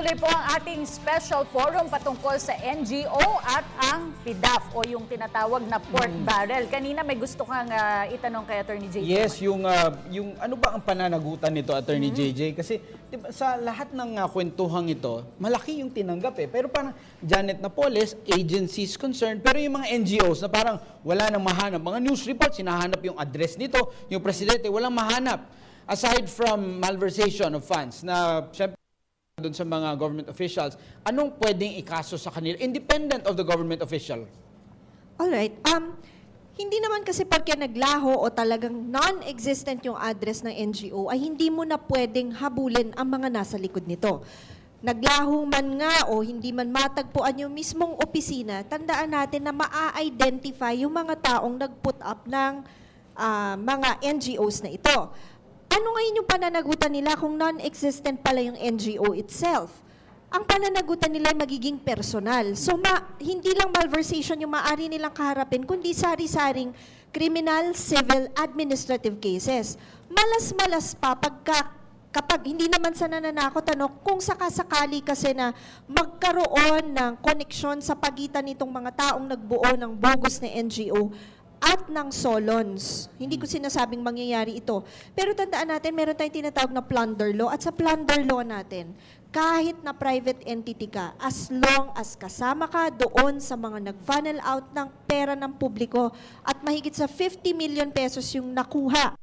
Tuloy-tuloy po ang ating special forum patungkol sa NGO at ang PDAF o yung tinatawag na pork barrel. Kanina may gusto kang itanong kay Attorney JJ. Yes, yung ano ba ang pananagutan nito, Attorney JJ? Kasi diba, sa lahat ng kwentuhang ito, malaki yung tinanggap eh. Pero parang Janet Napoles, agencies concerned, pero yung mga NGOs na parang wala nang mahanap. Mga news reports, sinahanap yung address nito, yung presidente, walang mahanap. Aside from malversation of funds na syempre doon sa mga government officials, anong pwedeng ikaso sa kanila, independent of the government official? Alright. Hindi naman kasi pagka naglaho o talagang non-existent yung address ng NGO, ay hindi mo na pwedeng habulin ang mga nasa likod nito. Naglaho man nga o hindi man matagpuan yung mismong opisina, tandaan natin na maa-identify yung mga taong nag-put up ng mga NGOs na ito. Ano ngayon yung pananagutan nila kung non-existent pala yung NGO itself? Ang pananagutan nila ay magiging personal. So, hindi lang malversation yung maaari nilang kaharapin, kundi sari-saring criminal, civil, administrative cases. Malas-malas pa kapag hindi naman sa nananakot, kung sakasakali kasi na magkaroon ng koneksyon sa pagitan nitong mga taong nagbuo ng bogus na NGO at ng Solons. Hindi ko sinasabing mangyayari ito. Pero tandaan natin, meron tayong tinatawag na plunder law. At sa plunder law natin, kahit na private entity ka, as long as kasama ka doon sa mga nag-funnel out ng pera ng publiko at mahigit sa 50 million pesos yung nakuha,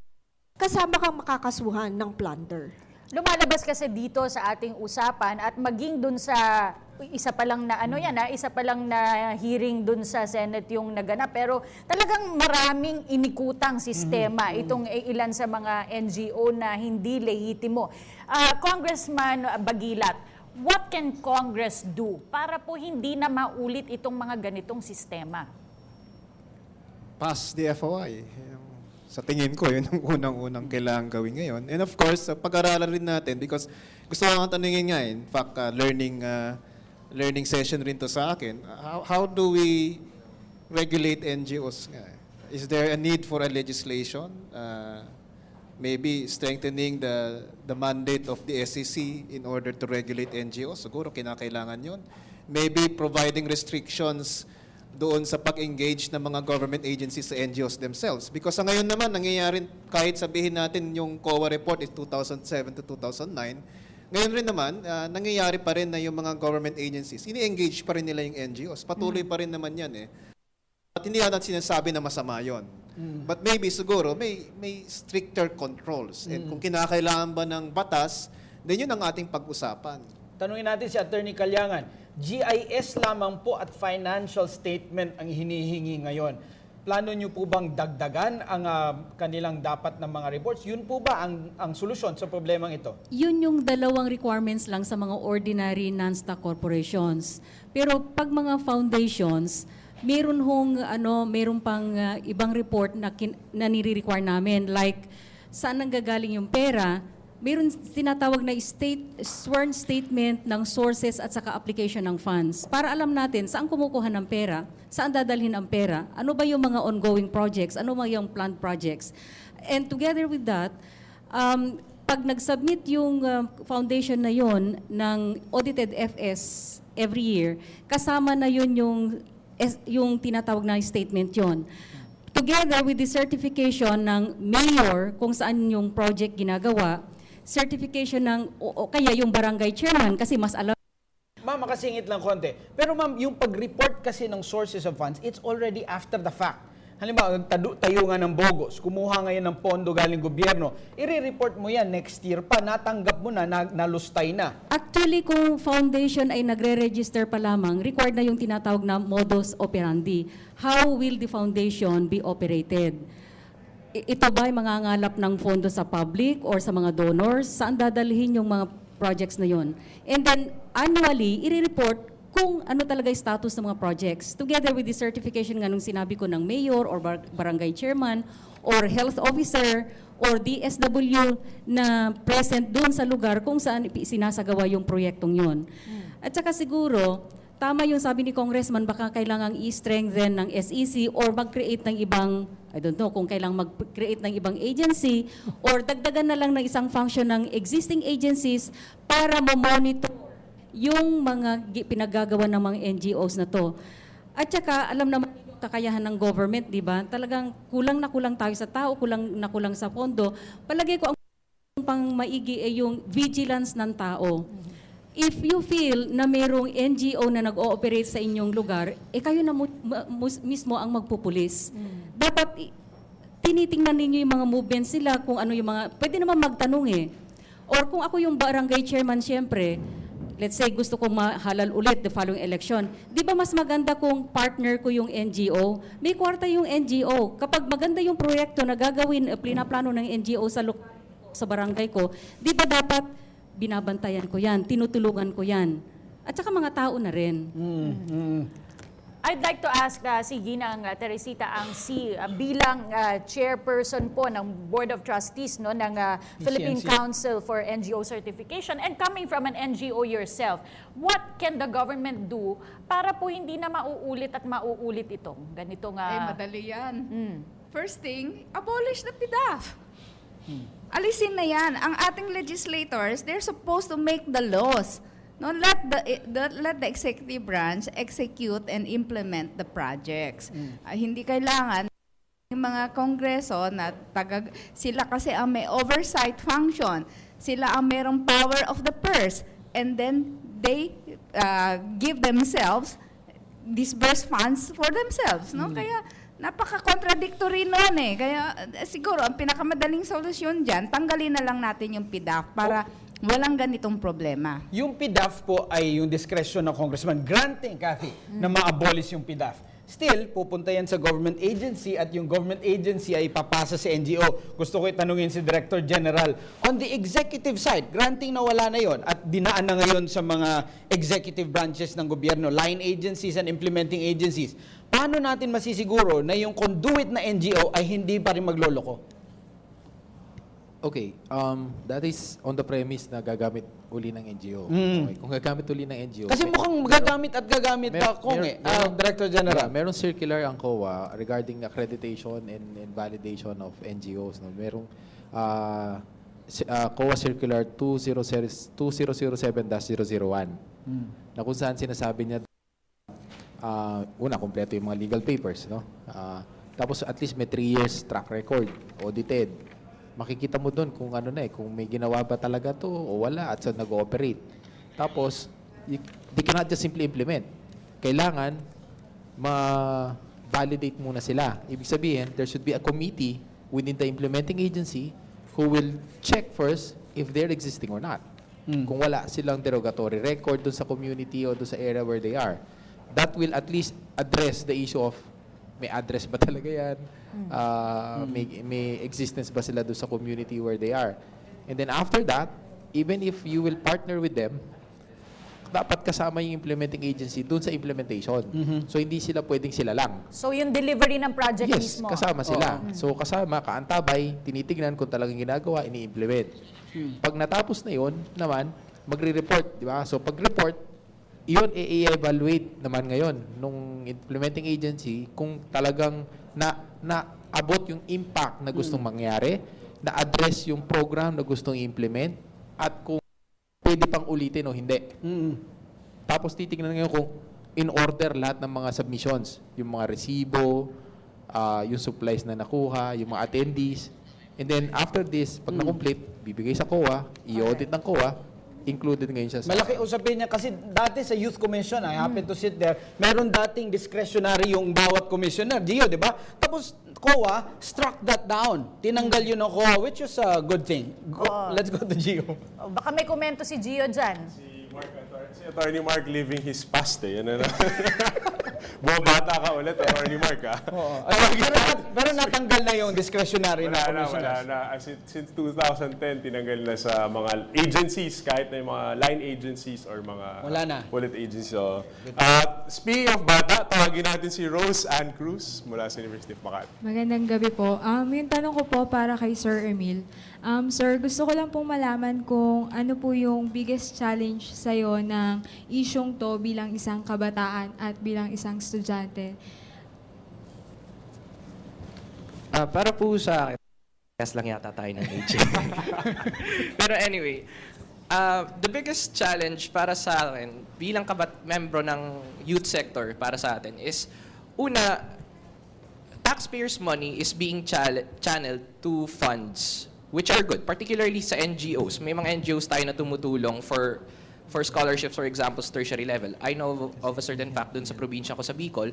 kasama kang makakasuhan ng plunder. Lumalabas kasi dito sa ating usapan at maging dun sa isa pa lang na isa pa lang na hearing dun sa Senate yung naganap, pero talagang maraming inikutang sistema itong ilan sa mga NGO na hindi lehitimo. Congressman Bagilat, what can Congress do para po hindi na maulit itong mga ganitong sistema? Pass the FOI. Sa tingin ko, yun ang unang-unang kailangan gawin ngayon. And of course, pag-aralan rin natin, because gusto ko nga tanungin nga, in fact, learning session rin to sa akin, how do we regulate NGOs nga? Is there a need for a legislation? Maybe strengthening the mandate of the SEC in order to regulate NGOs? Siguro kinakailangan yun. Maybe providing restrictions doon sa pag-engage ng mga government agencies sa NGOs themselves. Because sa ngayon naman, nangyayari, kahit sabihin natin yung COA report is 2007 to 2009, ngayon rin naman, nangyayari pa rin na yung mga government agencies, ini-engage pa rin nila yung NGOs. Patuloy pa rin naman yan eh. At hindi natin sinasabi na masama yon. But maybe siguro may stricter controls. And kung kinakailangan ba ng batas, then yun ang ating pag-usapan. Tanungin natin si Attorney Calyangan, GIS lamang po at financial statement ang hinihingi ngayon. Plano nyo po bang dagdagan ang kanilang dapat ng mga reports? Yun po ba ang solusyon sa problemang ito? Yun yung dalawang requirements lang sa mga ordinary non-stock corporations. Pero pag mga foundations, meron pang ibang report na nire-require namin, like saan nanggagaling yung pera. Meron tinatawag na sworn statement ng sources at saka application ng funds. Para alam natin saan kumukuha ng pera, saan dadalhin ang pera, ano ba yung mga ongoing projects, ano ba yung planned projects. And together with that, pag nag-submit yung foundation na yon ng audited FS every year, kasama na yun yung tinatawag na statement yon. Together with the certification ng mayor kung saan yung project ginagawa, certification ng, o kaya yung barangay chairman kasi mas alam. Ma'am, makasingit lang konti. Pero ma'am, yung pag-report kasi ng sources of funds, it's already after the fact. Halimbawa, tayo nga ng bogus, kumuha ngayon ng pondo galing gobyerno, i-report mo yan next year pa, natanggap mo na, nalustay na. Actually, kung foundation ay nagre-register pa lamang, required na yung tinatawag na modus operandi. How will the foundation be operated? Ito ba ay mangangalap ng pondo sa public or sa mga donors? Saan dadalhin yung mga projects na yon? And then, annually, i-report kung ano talaga yung status ng mga projects. Together with the certification nga nung sinabi ko ng mayor or barangay chairman or health officer or DSW na present doon sa lugar kung saan sinasagawa yung proyektong yon. At saka siguro, tama yung sabi ni Congressman, baka kailangang i-strengthen ng SEC or mag-create ng ibang, I don't know, kung kailangang mag-create ng ibang agency or dagdagan na lang ng isang function ng existing agencies para mo-monitor yung mga pinaggagawa ng mga NGOs na to. At saka, alam naman yung kakayahan ng government, di ba? Talagang kulang na kulang tayo sa tao, kulang na kulang sa pondo. Palagay ko, ang pang maigi ay yung vigilance ng tao. If you feel na mayroong NGO na nag-ooperate sa inyong lugar, kayo na mismo ang magpupulis. Dapat tinitingnan ninyo yung mga movements sila, kung ano yung mga, pwede naman magtanong Or kung ako yung barangay chairman, syempre, let's say gusto kong mahalal ulit the following election, di ba mas maganda kung partner ko yung NGO? May kwarta yung NGO. Kapag maganda yung proyekto na gagawin, plinaplano ng NGO sa barangay ko, di ba dapat binabantayan ko yan, tinutulungan ko yan? At saka mga tao na rin. I'd like to ask si Ginang Teresita Angsi bilang chairperson po ng Board of Trustees no ng Philippine Council for NGO Certification, and coming from an NGO yourself, what can the government do para po hindi na mauulit at mauulit itong ganitong madali yan. First thing, abolish the PDAF. Alisin na yan. Ang ating legislators, they're supposed to make the laws. No, let the executive branch execute and implement the projects. Hindi kailangan yung mga kongreso na sila kasi ang may oversight function. Sila ang mayroong power of the purse. And then they give themselves, disburse funds for themselves. No? Kaya napaka-contradictory noon Kaya siguro ang pinakamadaling solusyon dyan, tanggalin na lang natin yung PDAF para walang ganitong problema. Yung PDAF po ay yung discretion ng congressman granting, Kathy, na ma-abolish yung PDAF. Still, pupunta yan sa government agency at yung government agency ay papasa sa NGO. Gusto ko itanungin si Director General. On the executive side, granting na wala na yon at dinaan na ngayon sa mga executive branches ng gobyerno, line agencies and implementing agencies. Paano natin masisiguro na yung conduit na NGO ay hindi pa rin magloloko? Okay, that is on the premise na gagamit uli ng NGO. Okay, kung gagamit uli ng NGO. Kasi mukhang gagamit at gagamit pa kung Director General. Merong circular ang COA regarding accreditation and validation of NGOs. No? Merong COA Circular 2007-001 na kung saan sinasabi niya una, kompleto yung mga legal papers. No? Tapos at least may 3 years track record, audited. Makikita mo doon kung ano kung may ginawa ba talaga to o wala at saan nag-ooperate. Tapos, they cannot just simply implement. Kailangan ma-validate muna sila. Ibig sabihin, there should be a committee within the implementing agency who will check first if they're existing or not. Kung wala silang derogatory record doon sa community o doon sa area where they are. That will at least address the issue of may address ba talaga yan? May existence ba sila doon sa community where they are? And then after that, even if you will partner with them, dapat kasama yung implementing agency doon sa implementation. So hindi sila pwedeng sila lang. So yung delivery ng project mismo. Yes, kasama sila. So kasama, kaantabay, tinitignan kung talagang ginagawa, ini-implement. Pag natapos na yun, naman, magre-report, di ba? So pag-report, yun i-evaluate naman ngayon nung implementing agency kung talagang na-abot yung impact na gustong mangyari, na-address yung program na gustong i-implement, at kung pwede pang ulitin o hindi. Tapos titignan ngayon kung in order lahat ng mga submissions, yung mga resibo, yung supplies na nakuha, yung mga attendees. And then after this, pag na-complete, bibigay sa COA, i-audit ng COA, included ngayon siya sa... Malaki usapin niya kasi dati sa Youth Commission, I happen to sit there, meron dating discretionary yung bawat commissioner, Gio, di ba? Tapos COA struck that down. Tinanggal yun ng COA, which is a good thing. Let's go to Gio. Baka may komento si Gio dyan. Si Attorney Mark living his past Yan Bumabata ka ulit, Attorney Mark Pero natanggal na yung discretionary na commissioners. Wala na. Since 2010, tinanggal na sa mga agencies, kahit na yung mga line agencies or mga bullet agencies. So, speaking of bata, tawagin natin si Rose Ann Cruz mula sa University of Makati. Magandang gabi po. Yung tanong ko po para kay Sir Emil. Sir, gusto ko lang pong malaman kung ano po yung biggest challenge sa'yo ng isyong to bilang isang kabataan at bilang isang estudyante. Para po sa akin, lang yata tayo ng age. Pero anyway, The biggest challenge para sa akin, bilang membro ng youth sector para sa atin is, una, taxpayers' money is being channeled to funds which are good, particularly sa NGOs. May mga NGOs tayo na tumutulong for scholarships, for example, sa tertiary level. I know of a certain fact dun sa probinsya ko sa Bicol,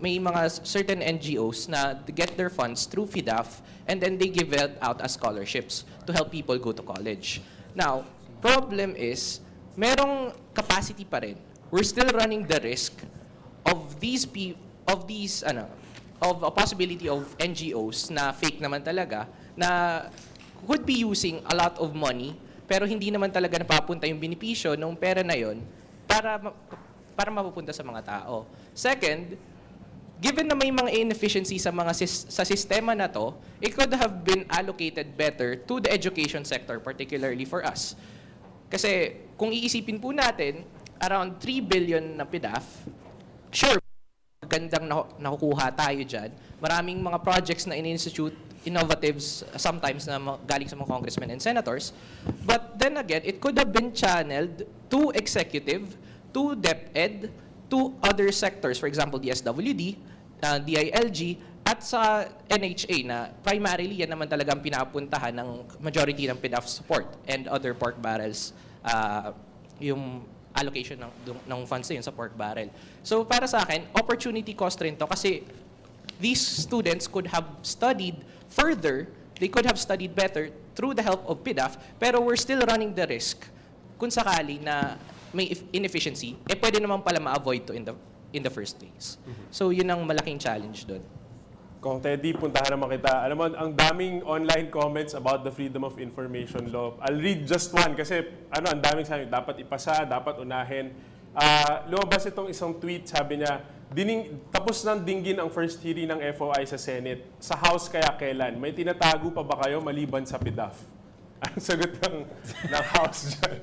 may mga certain NGOs na get their funds through FIDAF and then they give it out as scholarships to help people go to college. Now, problem is, merong capacity pa rin. We're still running the risk of of a possibility of NGOs na fake naman talaga, na could be using a lot of money, pero hindi naman talaga napapunta yung benepisyo ng pera na yon para mapupunta sa mga tao. Second, given na may mga inefficiencies sa sistema na to, it could have been allocated better to the education sector, particularly for us. Kasi kung iisipin po natin, around 3 billion na PDAF, sure, gandang nakukuha tayo dyan. Maraming mga projects na in-institute, innovatives, sometimes na galing sa mga congressmen and senators. But then again, it could have been channeled to executive, to DepEd, to other sectors, for example, DSWD, DILG, at sa NHA na primarily yan naman talagang pinapuntahan ng majority ng PDAF support and other pork barrels, yung allocation ng funds na yun sa pork barrel. So para sa akin, opportunity cost rin to kasi these students could have studied further, they could have studied better through the help of PDAF, pero we're still running the risk kung sakali na may inefficiency, pwede naman pala ma-avoid to in the first place. So yun ang malaking challenge doon. Kung Teddy, puntahan naman kita. Alam mo, ang daming online comments about the Freedom of Information Law. I'll read just one kasi ang daming sabi, dapat ipasa, dapat unahin. Lumabas itong isang tweet, sabi niya, tapos nang dinggin ang first hearing ng FOI sa Senate. Sa House kaya kailan? May tinatago pa ba kayo maliban sa PDAF? Ang sagot ng House dyan.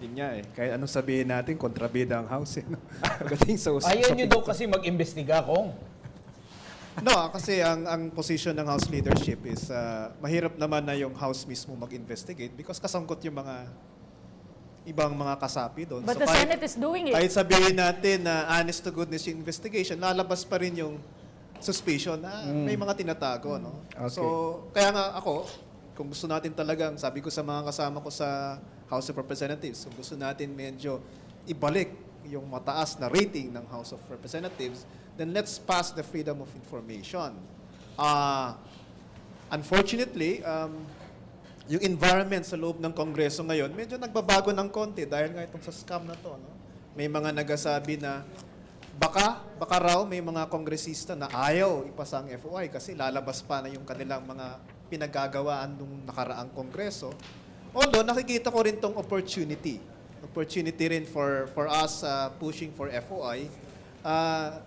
Yun nga kahit anong sabihin natin, kontrabida ang House. Pagdating sa Ayaw nyo daw kasi mag-imbestiga kung. No, kasi ang position ng House leadership is mahirap naman na yung House mismo mag-investigate because kasangkot yung mga ibang mga kasapi doon. But the Senate is doing it. Kahit sabihin natin na honest to goodness yung investigation, lalabas pa rin yung suspicion na may mga tinatago. No? Okay. So, kaya nga ako, kung gusto natin talagang, sabi ko sa mga kasama ko sa House of Representatives, kung gusto natin medyo ibalik yung mataas na rating ng House of Representatives, then let's pass the Freedom of Information. Unfortunately, yung environment sa loob ng Kongreso ngayon, medyo nagbabago ng konti dahil nga itong sa scam na to. No? May mga nagsasabi na baka raw may mga kongresista na ayaw ipasa ang FOI kasi lalabas pa na yung kanilang mga pinagagawaan nung nakaraang Kongreso. Although nakikita ko rin tong opportunity rin for us pushing for FOI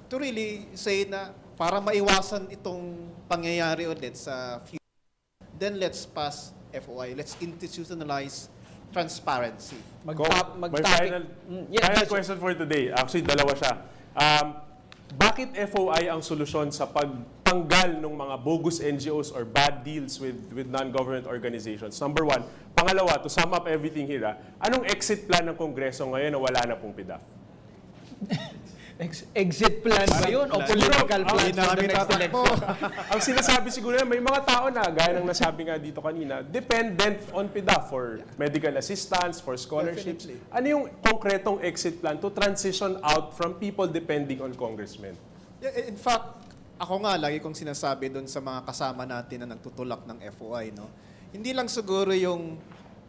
to really say na para maiwasan itong pangyayari ulit sa future, then let's pass FOI. Let's institutionalize transparency. My final question for today, actually dalawa siya. Bakit FOI ang solusyon sa pagtanggal ng mga bogus NGOs or bad deals with non-government organizations? Number one. Pangalawa, to sum up everything here, anong exit plan ng Kongreso ngayon na wala na pong PDAF? Exit plan ba yun? O political plan for the next election? Ang sinasabi siguro may mga tao na, gaya ng nasabi nga dito kanina, dependent on PDAF for medical assistance, for scholarships. Definitely. Ano yung konkretong exit plan to transition out from people depending on congressmen? Yeah, in fact, ako nga, lagi kong sinasabi doon sa mga kasama natin na nagtutulak ng FOI, no? Hindi lang siguro yung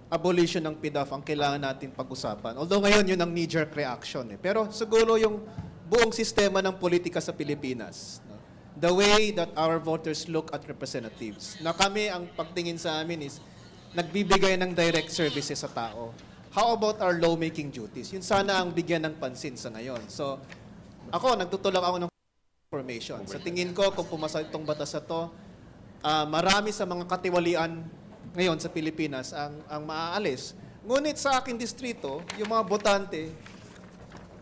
abolition ng PDAF ang kailangan natin pag-usapan. Although ngayon yun ang knee-jerk reaction. Pero siguro yung buong sistema ng politika sa Pilipinas. No? The way that our voters look at representatives. Na kami, ang pagtingin sa amin is, nagbibigay ng direct services sa tao. How about our lawmaking duties? Yun sana ang bigyan ng pansin sa ngayon. So, nagtutulak ako ng information. Sa tingin ko, kung pumasa itong batas na to, marami sa mga katiwalian ngayon sa Pilipinas ang maaalis. Ngunit sa aking distrito, yung mga botante,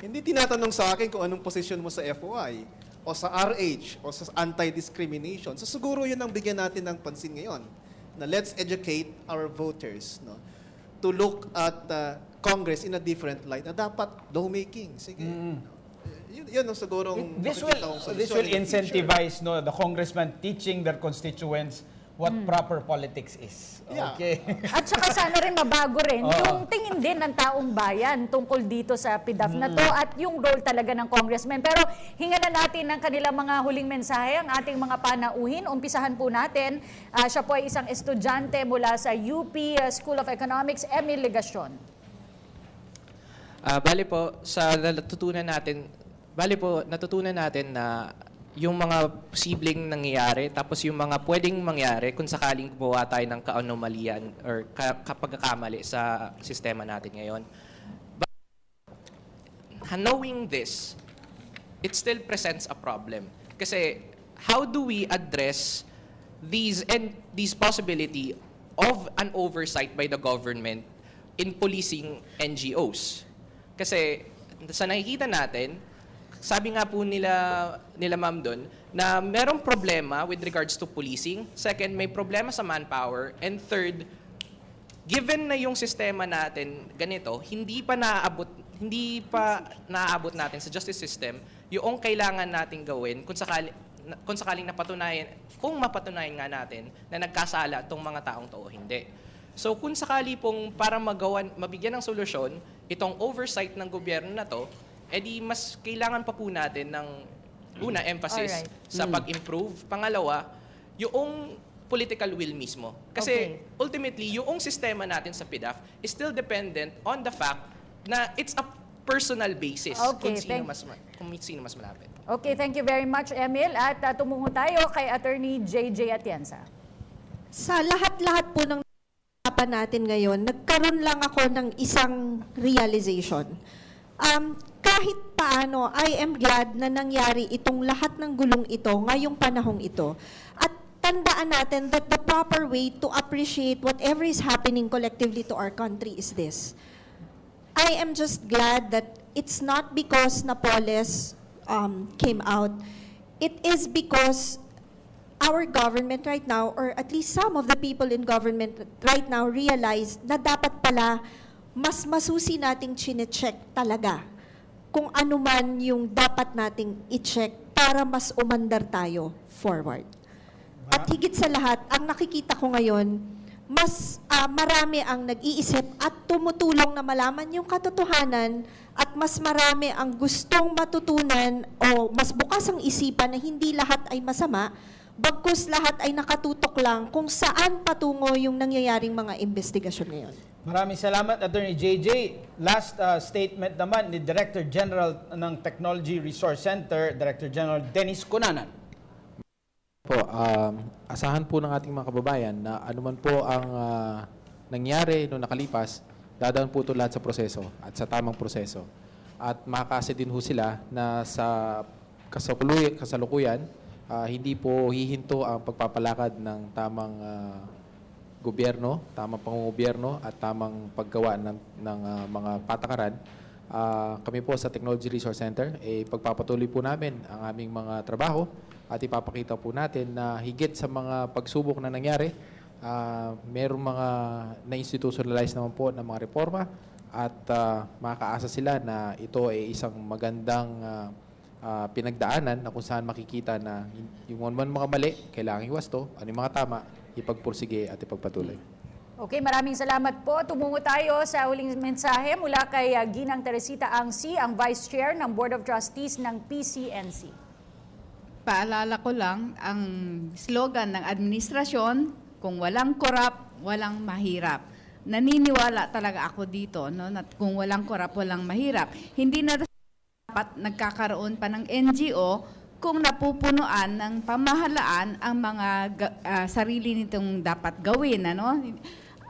hindi tinatanong sa akin kung anong posisyon mo sa FOI o sa RH o sa anti-discrimination. So siguro yun ang bigyan natin ng pansin ngayon, na let's educate our voters. No? to look at Congress in a different light. Na dapat lawmaking. Sige. Yun ang sigurong This makikita kong will solusyon in the future. incentivize the congressman teaching their constituents what proper politics is. Yeah. Okay. At saka sana rin mabago rin yung tingin din ng taong bayan tungkol dito sa PDAF na to at yung role talaga ng congressman. Pero hinga na natin ng kanilang mga huling mensahe ang ating mga panauhin. Umpisahan po natin. Siya po ay isang estudyante mula sa UP School of Economics, Emil Legacion. Bali po, natutunan natin na yung mga posibleng nangyayari, tapos yung mga pwedeng mangyari kung sakaling gumawa tayo ng kaanomalian or kapagkakamali sa sistema natin ngayon. But knowing this, it still presents a problem. Kasi how do we address these possibility of an oversight by the government in policing NGOs? Kasi sa nakikita natin, sabi nga po nila ma'am doon, na merong problema with regards to policing. Second, may problema sa manpower. And third, given na yung sistema natin ganito, hindi pa naaabot natin sa justice system yung kailangan nating gawin kung sakaling kung mapatunayan nga natin na nagkasala itong mga taong to o hindi. So kung sakali pong para mabigyan ng solusyon itong oversight ng gobyerno na to, edi mas kailangan pa po natin ng emphasis sa pag-improve. Pangalawa, yung political will mismo. Kasi ultimately, yung sistema natin sa PDAF is still dependent on the fact na it's a personal basis kung sino mas malapit. Okay, thank you very much, Emil. At tumungo tayo kay Attorney JJ Atienza. Sa lahat-lahat po ng usapan natin ngayon, nagkaroon lang ako ng isang realization. Kahit paano, I am glad na nangyari itong lahat ng gulong ito ngayong panahong ito. At tandaan natin that the proper way to appreciate whatever is happening collectively to our country is this. I am just glad that it's not because Napoles came out. It is because our government right now, or at least some of the people in government right now, realized na dapat pala mas masusi nating chine-check talaga kung ano man yung dapat nating i-check para mas umandar tayo forward. At higit sa lahat, ang nakikita ko ngayon, mas marami ang nag-iisip at tumutulong na malaman yung katotohanan at mas marami ang gustong matutunan o mas bukas ang isipan na hindi lahat ay masama, bagkus lahat ay nakatutok lang kung saan patungo yung nangyayaring mga investigasyon ngayon. Maraming salamat, Attorney JJ. Last statement naman ni Director General ng Technology Resource Center, Director General Dennis Cunanan. Asahan po ng ating mga kababayan na anuman po ang nangyari noong nakalipas, dadaan po ito lahat sa proseso at sa tamang proseso. At makakasa din ho sila na sa kasalukuyan, hindi po hihinto ang pagpapalakad ng tamang gobyerno, tamang pangungobyerno at tamang paggawa ng mga patakaran. Kami po sa Technology Resource Center, pagpapatuloy po namin ang aming mga trabaho at ipapakita po natin na higit sa mga pagsubok na nangyari, mayroong mga na-institutionalize naman po ng mga reforma at makakaasa sila na ito ay isang magandang pinagdaanan na kung saan makikita na yung mga mali, kailangan iwasto, ano yung mga tama, ipagpursige at ipagpatuloy. Okay, maraming salamat po. Tumungo tayo sa huling mensahe mula kay Ginang Teresita Angsi, ang Vice Chair ng Board of Trustees ng PCNC. Paalala ko lang, ang slogan ng administrasyon, kung walang korap, walang mahirap. Naniniwala talaga ako dito, no, na kung walang korap, walang mahirap. Hindi na dapat nagkakaroon pa ng NGO kung napupunuan ng pamahalaan ang mga sarili nitong dapat gawin. Ano?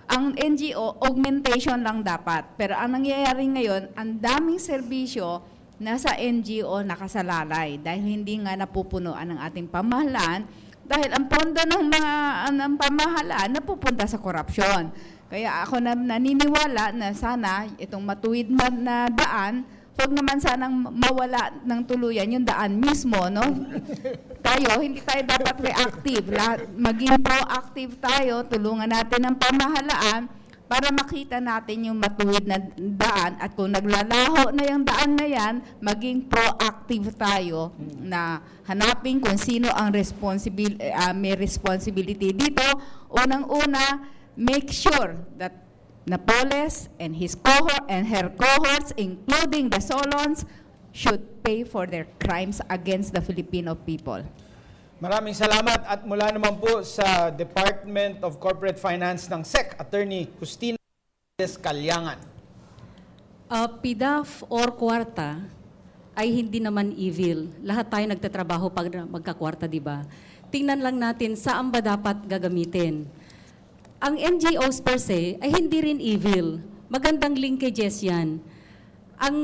Ang NGO, augmentation lang dapat. Pero ang nangyayari ngayon, ang daming serbisyo na sa NGO nakasalalay dahil hindi nga napupunuan ng ating pamahalaan dahil ang pondo ng pamahalaan napupunta sa korupsyon. Kaya ako naniniwala na sana itong matuwid na daan, huwag naman sanang mawala ng tuluyan yung daan mismo, no? Hindi tayo dapat reactive. Maging proactive tayo, tulungan natin ang pamahalaan para makita natin yung matuwid na daan at kung naglalaho na yung daan na yan, maging proactive tayo na hanapin kung sino ang may responsibility dito. Unang-una, make sure that Napoles and his cohort and her cohorts, including the Solons, should pay for their crimes against the Filipino people. Maraming salamat at mula naman po sa Department of Corporate Finance ng SEC, Attorney Justina Calyangan. PDAF or kwarta ay hindi naman evil. Lahat tayo nagtatrabaho pag magkakwarta, di ba? Tingnan lang natin saan ba dapat gagamitin. Ang NGOs per se ay hindi rin evil. Magandang linkages yan. Ang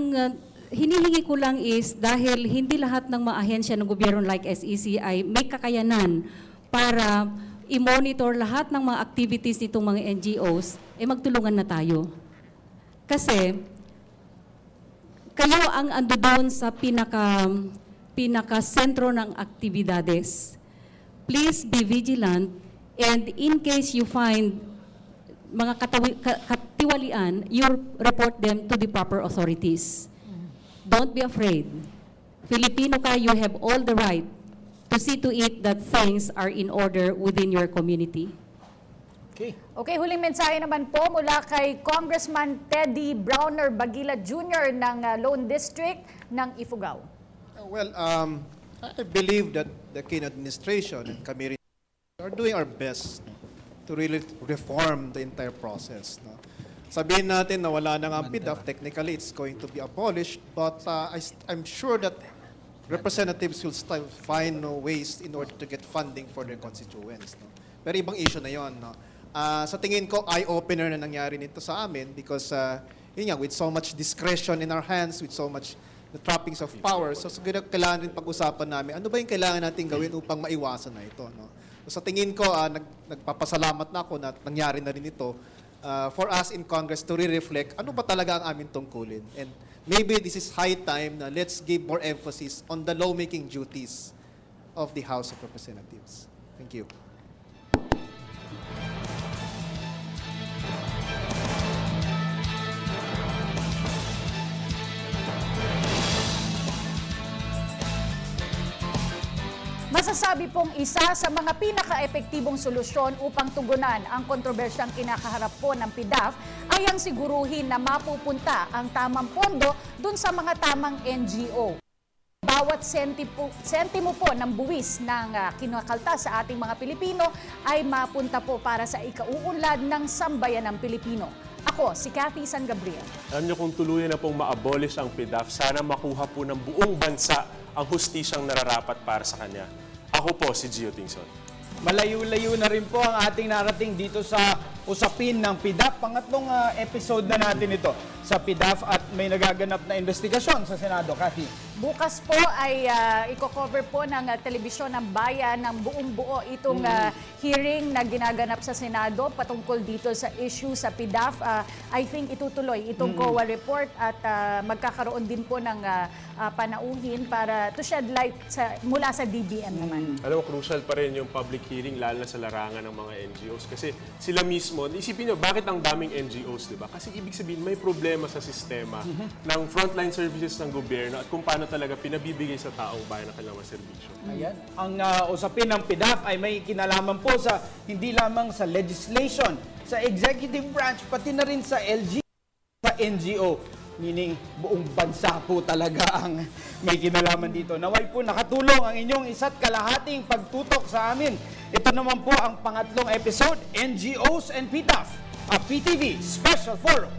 hinihingi ko lang is dahil hindi lahat ng mga ahensya ng gobyerno like SEC ay may kakayanan para i-monitor lahat ng mga activities nitong mga NGOs, magtulungan na tayo. Kasi kayo ang ando doon sa pinaka-sentro ng aktibidades. Please be vigilant and in case you find mga katiwalian, you report them to the proper authorities. Don't be afraid. Filipino ka, you have all the right to see to it that things are in order within your community. Okay, huling mensahe naman po mula kay Congressman Teddy Browner Bagila Jr. ng Lone District ng Ifugao. Well, I believe that the Quezon administration and kami rin are doing our best to really reform the entire process. No? Sabihin natin na wala na nga ang PDAF, technically it's going to be abolished, but I'm sure that representatives will still find ways in order to get funding for their constituents. No? Pero ibang issue na yon. No? Sa tingin ko, eye-opener na nangyari nito sa amin because yun nga, with so much discretion in our hands, with so much the trappings of power, so kailangan rin pag-usapan namin, ano ba yung kailangan natin gawin upang maiwasan na ito. No? So, sa tingin ko, nagpapasalamat na ako na nangyari na rin ito for us in Congress to re-reflect ano ba talaga ang aming tungkulin. And maybe this is high time na let's give more emphasis on the lawmaking duties of the House of Representatives. Thank you. Masasabi pong isa sa mga pinaka-epektibong solusyon upang tugunan ang kontrobersyang kinakaharap po ng PDAF ay ang siguruhin na mapupunta ang tamang pondo dun sa mga tamang NGO. Bawat sentimo po ng buwis ng kinakalta sa ating mga Pilipino ay mapunta po para sa ikauunlad ng sambayan ng Pilipino. Ako, si Cathy San Gabriel. Alam niyo kung tuluyan na pong ma-abolish ang PDAF, sana makuha po ng buong bansa ang hustisyang nararapat para sa kanya. Ako po si Gio Tingson. Malayo-layo na rin po ang ating narating dito sa usapin ng PDAF. Pangatlong episode na natin ito sa PDAF at may nagaganap na investigasyon sa Senado. Cathy. Bukas po ay i-cover po ng Telebisyon ng Bayan ng buong buo itong hearing na ginaganap sa Senado patungkol dito sa issue sa PDAF. I think itutuloy itong COA report at magkakaroon din po ng panauhin para to shed light mula sa DBM naman. Alam mo, crucial pa rin yung public hearing lalo na sa larangan ng mga NGOs kasi sila mismo, isipin nyo, bakit ang daming NGOs, di ba? Kasi ibig sabihin may problema sa sistema ng frontline services ng gobyerno at kung paano talaga pinabibigay sa taong bayan ang kanilang serbisyo. Ayan. Ang usapin ng PDAF ay may kinalaman po sa hindi lamang sa legislation, sa executive branch, pati na rin sa LG, sa NGO. Meaning, buong bansa po talaga ang may kinalaman dito. Naway po nakatulong ang inyong isa't kalahating pagtutok sa amin. Ito naman po ang pangatlong episode, NGOs and PDAF, a PTV Special Forum.